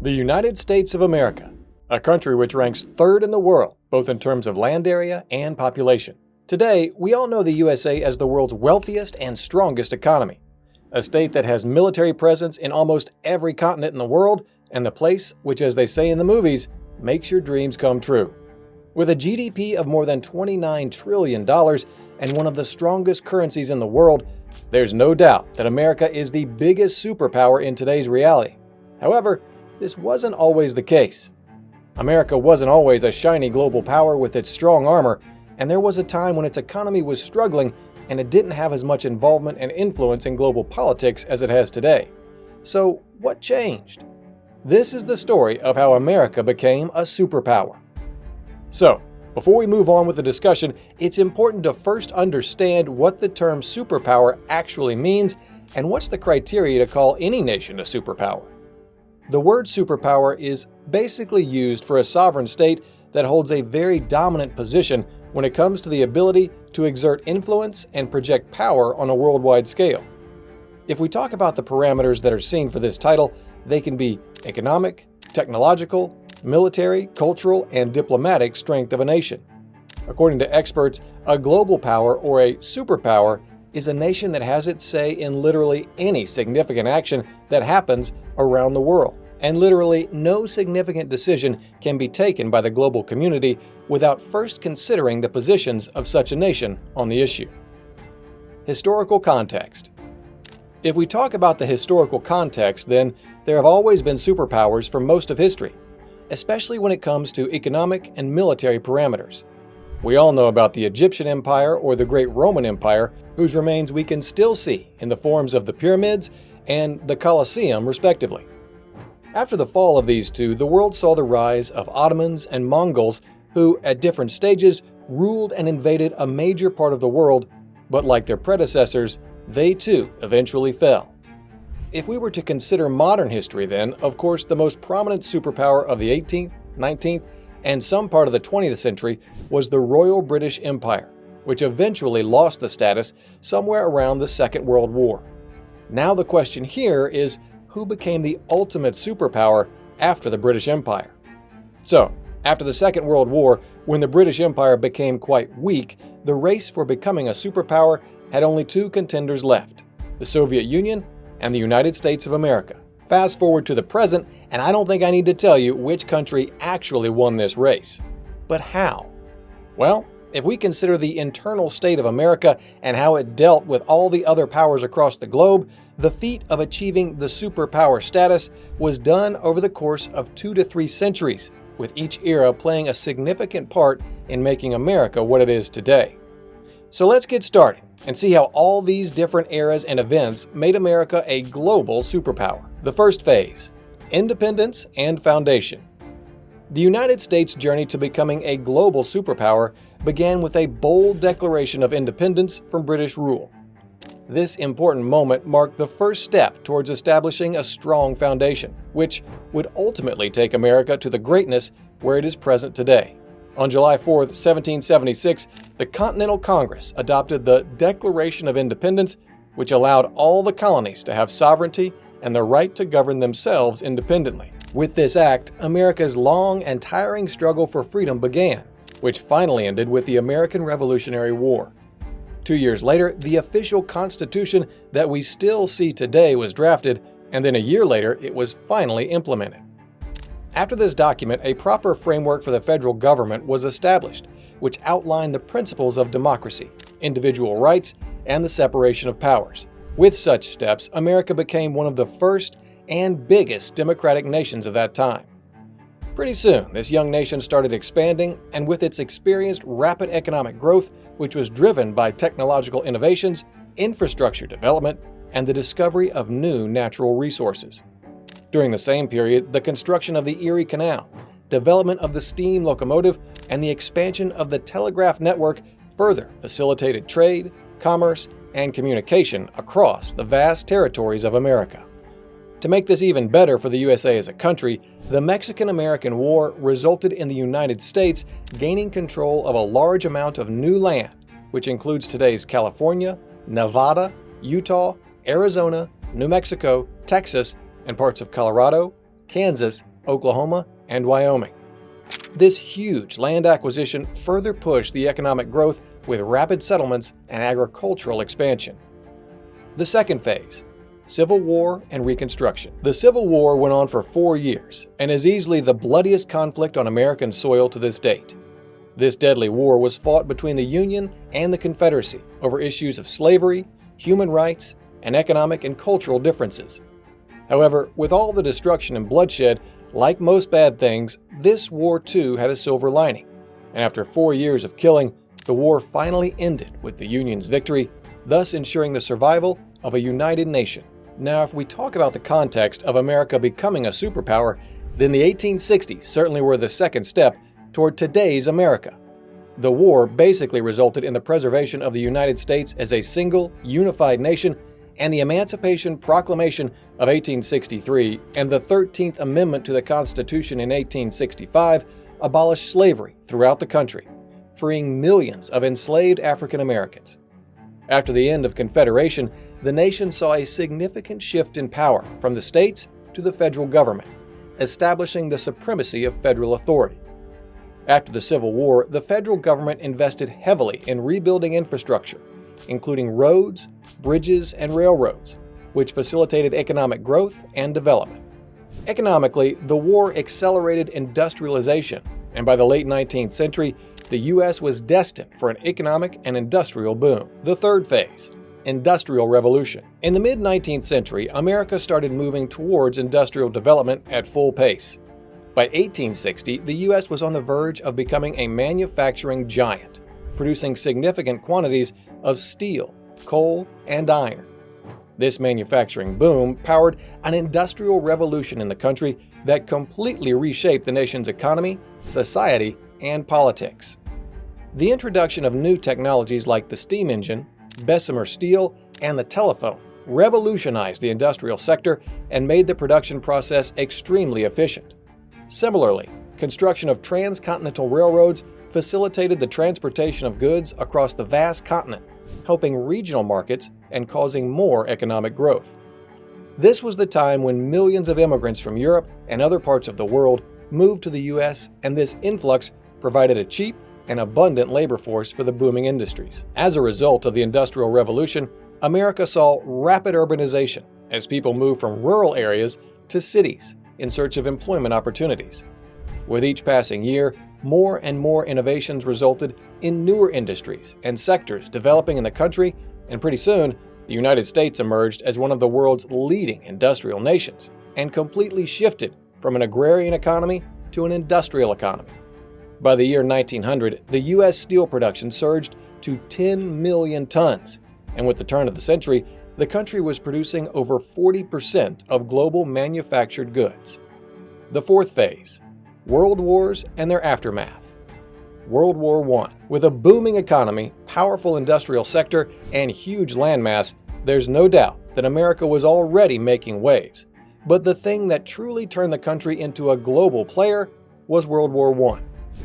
The United States of America, a country which ranks third in the world, both in terms of land area and population. Today, we all know the USA as the world's wealthiest and strongest economy, a state that has military presence in almost every continent in the world, and the place which, as they say in the movies, makes your dreams come true. With a GDP of more than $29 trillion and one of the strongest currencies in the world, there's no doubt that America is the biggest superpower in today's reality. However, this wasn't always the case. America wasn't always a shiny global power with its strong armor, and there was a time when its economy was struggling and it didn't have as much involvement and influence in global politics as it has today. So, what changed? This is the story of how America became a superpower. So, before we move on with the discussion, it's important to first understand what the term superpower actually means and what's the criteria to call any nation a superpower. The word superpower is basically used for a sovereign state that holds a very dominant position when it comes to the ability to exert influence and project power on a worldwide scale. If we talk about the parameters that are seen for this title, they can be economic, technological, military, cultural, and diplomatic strength of a nation. According to experts, a global power or a superpower is a nation that has its say in literally any significant action that happens around the world, and literally no significant decision can be taken by the global community without first considering the positions of such a nation on the issue. Historical context. If we talk about the historical context, then there have always been superpowers for most of history, especially when it comes to economic and military parameters. We all know about the Egyptian Empire or the Great Roman Empire, whose remains we can still see in the forms of the pyramids and the Colosseum, respectively. After the fall of these two, the world saw the rise of Ottomans and Mongols, who, at different stages, ruled and invaded a major part of the world, but like their predecessors, they too eventually fell. If we were to consider modern history then, of course the most prominent superpower of the 18th, 19th, and some part of the 20th century was the Royal British Empire, which eventually lost the status somewhere around the Second World War. Now the question here is, who became the ultimate superpower after the British Empire? So, after the Second World War, when the British Empire became quite weak, the race for becoming a superpower had only two contenders left, the Soviet Union and the United States of America. Fast forward to the present, and I don't think I need to tell you which country actually won this race. But how? Well, if we consider the internal state of America and how it dealt with all the other powers across the globe, the feat of achieving the superpower status was done over the course of 2 to 3 centuries, with each era playing a significant part in making America what it is today. So let's get started and see how all these different eras and events made America a global superpower. The first phase, independence and foundation. The United States' journey to becoming a global superpower began with a bold declaration of independence from British rule. This important moment marked the first step towards establishing a strong foundation, which would ultimately take America to the greatness where it is present today. On July 4, 1776, the Continental Congress adopted the Declaration of Independence, which allowed all the colonies to have sovereignty and the right to govern themselves independently. With this act, America's long and tiring struggle for freedom began, which finally ended with the American Revolutionary War. 2 years later, the official Constitution that we still see today was drafted, and then a year later, it was finally implemented. After this document, a proper framework for the federal government was established, which outlined the principles of democracy, individual rights, and the separation of powers. With such steps, America became one of the first and biggest democratic nations of that time. Pretty soon, this young nation started expanding, and with its experienced rapid economic growth, which was driven by technological innovations, infrastructure development, and the discovery of new natural resources. During the same period, the construction of the Erie Canal, development of the steam locomotive, and the expansion of the telegraph network further facilitated trade, commerce, and communication across the vast territories of America. To make this even better for the USA as a country, the Mexican-American War resulted in the United States gaining control of a large amount of new land, which includes today's California, Nevada, Utah, Arizona, New Mexico, Texas, and parts of Colorado, Kansas, Oklahoma, and Wyoming. This huge land acquisition further pushed the economic growth with rapid settlements and agricultural expansion. The second phase, Civil War and Reconstruction. The Civil War went on for 4 years and is easily the bloodiest conflict on American soil to this date. This deadly war was fought between the Union and the Confederacy over issues of slavery, human rights, and economic and cultural differences. However, with all the destruction and bloodshed, like most bad things, this war too had a silver lining, and after 4 years of killing, the war finally ended with the Union's victory, thus ensuring the survival of a united nation. Now, if we talk about the context of America becoming a superpower, then the 1860s certainly were the second step toward today's America. The war basically resulted in the preservation of the United States as a single, unified nation, and the Emancipation Proclamation of 1863 and the 13th Amendment to the Constitution in 1865 abolished slavery throughout the country, freeing millions of enslaved African Americans. After the end of Confederation, the nation saw a significant shift in power from the states to the federal government, establishing the supremacy of federal authority. After the Civil War, the federal government invested heavily in rebuilding infrastructure, including roads, bridges, and railroads, which facilitated economic growth and development. Economically, the war accelerated industrialization, and by the late 19th century, the U.S. was destined for an economic and industrial boom. The third phase, Industrial Revolution. In the mid-19th century, America started moving towards industrial development at full pace. By 1860, the U.S. was on the verge of becoming a manufacturing giant, producing significant quantities of steel, coal, and iron. This manufacturing boom powered an industrial revolution in the country that completely reshaped the nation's economy, society, and politics. The introduction of new technologies like the steam engine, Bessemer steel, and the telephone revolutionized the industrial sector and made the production process extremely efficient. Similarly, construction of transcontinental railroads facilitated the transportation of goods across the vast continent, helping regional markets and causing more economic growth. This was the time when millions of immigrants from Europe and other parts of the world moved to the U.S., and this influx provided a cheap and abundant labor force for the booming industries. As a result of the Industrial Revolution, America saw rapid urbanization as people moved from rural areas to cities in search of employment opportunities. With each passing year, more and more innovations resulted in newer industries and sectors developing in the country, and pretty soon, the United States emerged as one of the world's leading industrial nations and completely shifted from an agrarian economy to an industrial economy. By the year 1900, the U.S. steel production surged to 10 million tons, and with the turn of the century, the country was producing over 40% of global manufactured goods. The fourth phase, World Wars and their aftermath. World War I. With a booming economy, powerful industrial sector, and huge landmass, there's no doubt that America was already making waves. But the thing that truly turned the country into a global player was World War I.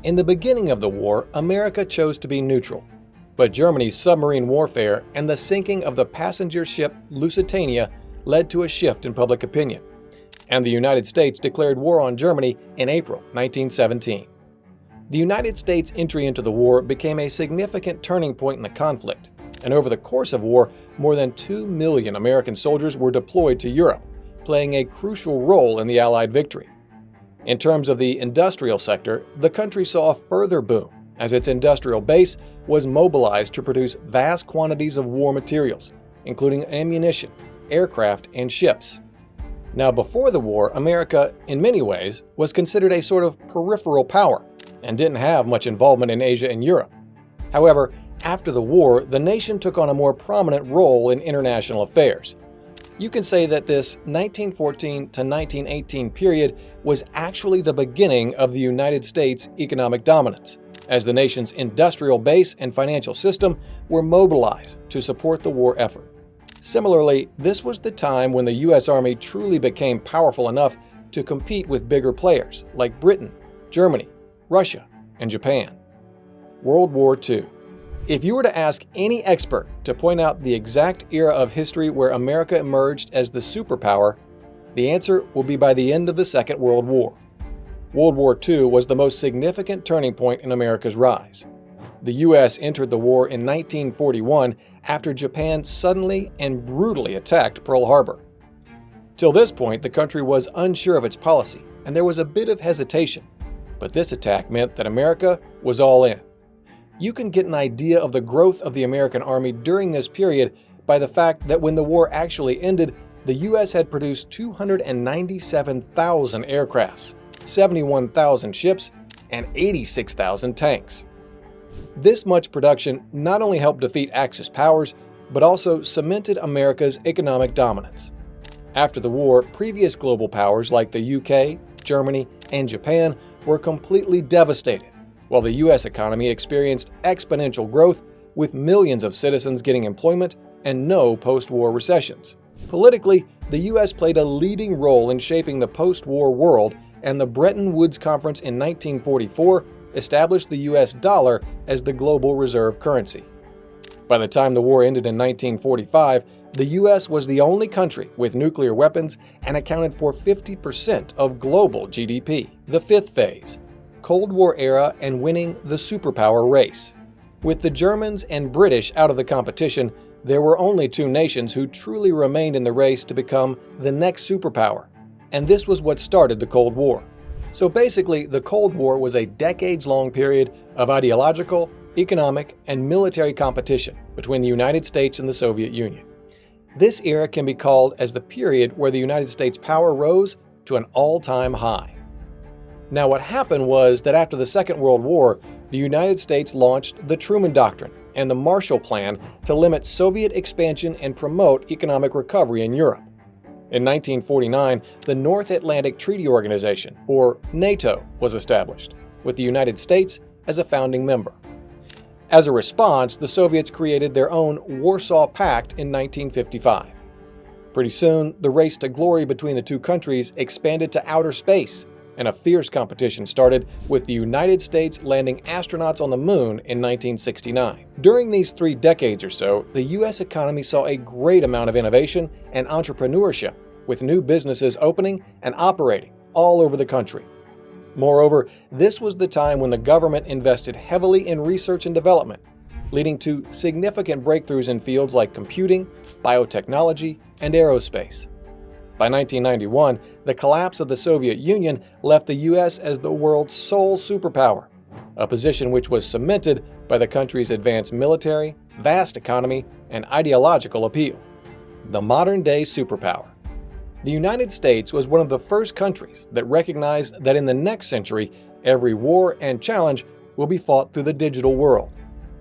In the beginning of the war, America chose to be neutral. But Germany's submarine warfare and the sinking of the passenger ship Lusitania led to a shift in public opinion, and the United States declared war on Germany in April 1917. The United States' entry into the war became a significant turning point in the conflict, and over the course of war, more than 2 million American soldiers were deployed to Europe, playing a crucial role in the Allied victory. In terms of the industrial sector, the country saw a further boom as its industrial base was mobilized to produce vast quantities of war materials, including ammunition, aircraft, and ships. Now, before the war, America, in many ways, was considered a sort of peripheral power and didn't have much involvement in Asia and Europe. However, after the war, the nation took on a more prominent role in international affairs. You can say that this 1914 to 1918 period was actually the beginning of the United States' economic dominance, as the nation's industrial base and financial system were mobilized to support the war effort. Similarly, this was the time when the U.S. Army truly became powerful enough to compete with bigger players like Britain, Germany, Russia, and Japan. World War II. If you were to ask any expert to point out the exact era of history where America emerged as the superpower, the answer will be by the end of the Second World War. World War II was the most significant turning point in America's rise. The U.S. entered the war in 1941 after Japan suddenly and brutally attacked Pearl Harbor. Till this point, the country was unsure of its policy, and there was a bit of hesitation. But this attack meant that America was all in. You can get an idea of the growth of the American Army during this period by the fact that when the war actually ended, the U.S. had produced 297,000 aircrafts, 71,000 ships, and 86,000 tanks. This much production not only helped defeat Axis powers, but also cemented America's economic dominance. After the war, previous global powers like the UK, Germany, and Japan were completely devastated, while the U.S. economy experienced exponential growth with millions of citizens getting employment and no post-war recessions. Politically, the U.S. played a leading role in shaping the post-war world, and the Bretton Woods Conference in 1944 established the U.S. dollar as the global reserve currency. By the time the war ended in 1945, the U.S. was the only country with nuclear weapons and accounted for 50% of global GDP. The fifth phase, Cold War era and winning the superpower race. With the Germans and British out of the competition, there were only two nations who truly remained in the race to become the next superpower, and this was what started the Cold War. So basically, the Cold War was a decades-long period of ideological, economic, and military competition between the United States and the Soviet Union. This era can be called as the period where the United States' power rose to an all-time high. Now, what happened was that after the Second World War, the United States launched the Truman Doctrine and the Marshall Plan to limit Soviet expansion and promote economic recovery in Europe. In 1949, the North Atlantic Treaty Organization, or NATO, was established, with the United States as a founding member. As a response, the Soviets created their own Warsaw Pact in 1955. Pretty soon, the race to glory between the two countries expanded to outer space, and a fierce competition started with the United States landing astronauts on the moon in 1969. During these 3 decades or so, the U.S. economy saw a great amount of innovation and entrepreneurship, with new businesses opening and operating all over the country. Moreover, this was the time when the government invested heavily in research and development, leading to significant breakthroughs in fields like computing, biotechnology, and aerospace. By 1991, the collapse of the Soviet Union left the U.S. as the world's sole superpower, a position which was cemented by the country's advanced military, vast economy, and ideological appeal. The modern-day superpower. The United States was one of the first countries that recognized that in the next century, every war and challenge will be fought through the digital world.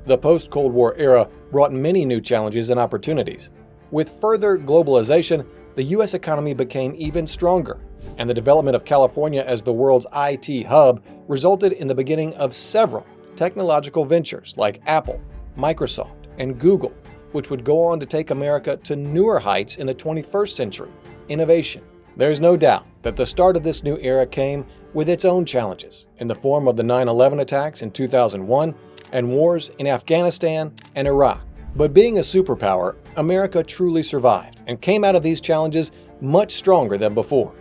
The post-Cold War era brought many new challenges and opportunities. With further globalization, the U.S. economy became even stronger, and the development of California as the world's IT hub resulted in the beginning of several technological ventures like Apple, Microsoft, and Google, which would go on to take America to newer heights in the 21st century. Innovation. There's no doubt that the start of this new era came with its own challenges in the form of the 9/11 attacks in 2001 and wars in Afghanistan and Iraq. But being a superpower, America truly survived and came out of these challenges much stronger than before.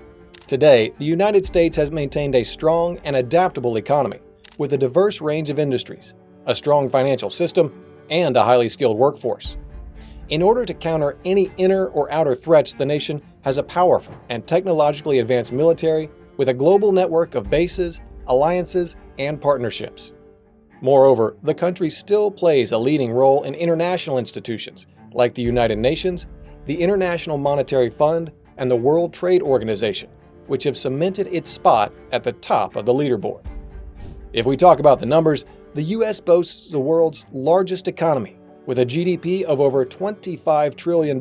Today, the United States has maintained a strong and adaptable economy with a diverse range of industries, a strong financial system, and a highly skilled workforce. In order to counter any inner or outer threats, the nation has a powerful and technologically advanced military with a global network of bases, alliances, and partnerships. Moreover, the country still plays a leading role in international institutions like the United Nations, the International Monetary Fund, and the World Trade Organization, which have cemented its spot at the top of the leaderboard. If we talk about the numbers, the U.S. boasts the world's largest economy, with a GDP of over $25 trillion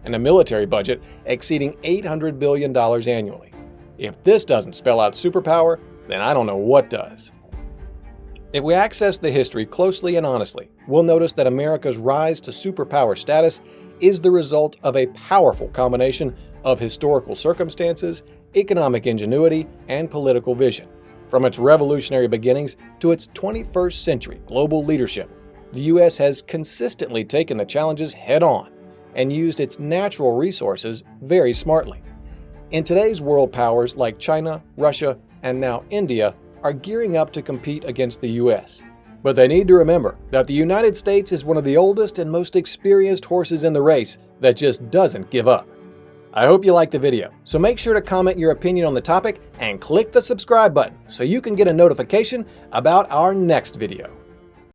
and a military budget exceeding $800 billion annually. If this doesn't spell out superpower, then I don't know what does. If we access the history closely and honestly, we'll notice that America's rise to superpower status is the result of a powerful combination of historical circumstances, economic ingenuity, and political vision. From its revolutionary beginnings to its 21st century global leadership, the U.S. has consistently taken the challenges head-on and used its natural resources very smartly. In today's world, powers like China, Russia, and now India are gearing up to compete against the US. But they need to remember that the United States is one of the oldest and most experienced horses in the race that just doesn't give up. I hope you liked the video, so make sure to comment your opinion on the topic and click the subscribe button so you can get a notification about our next video.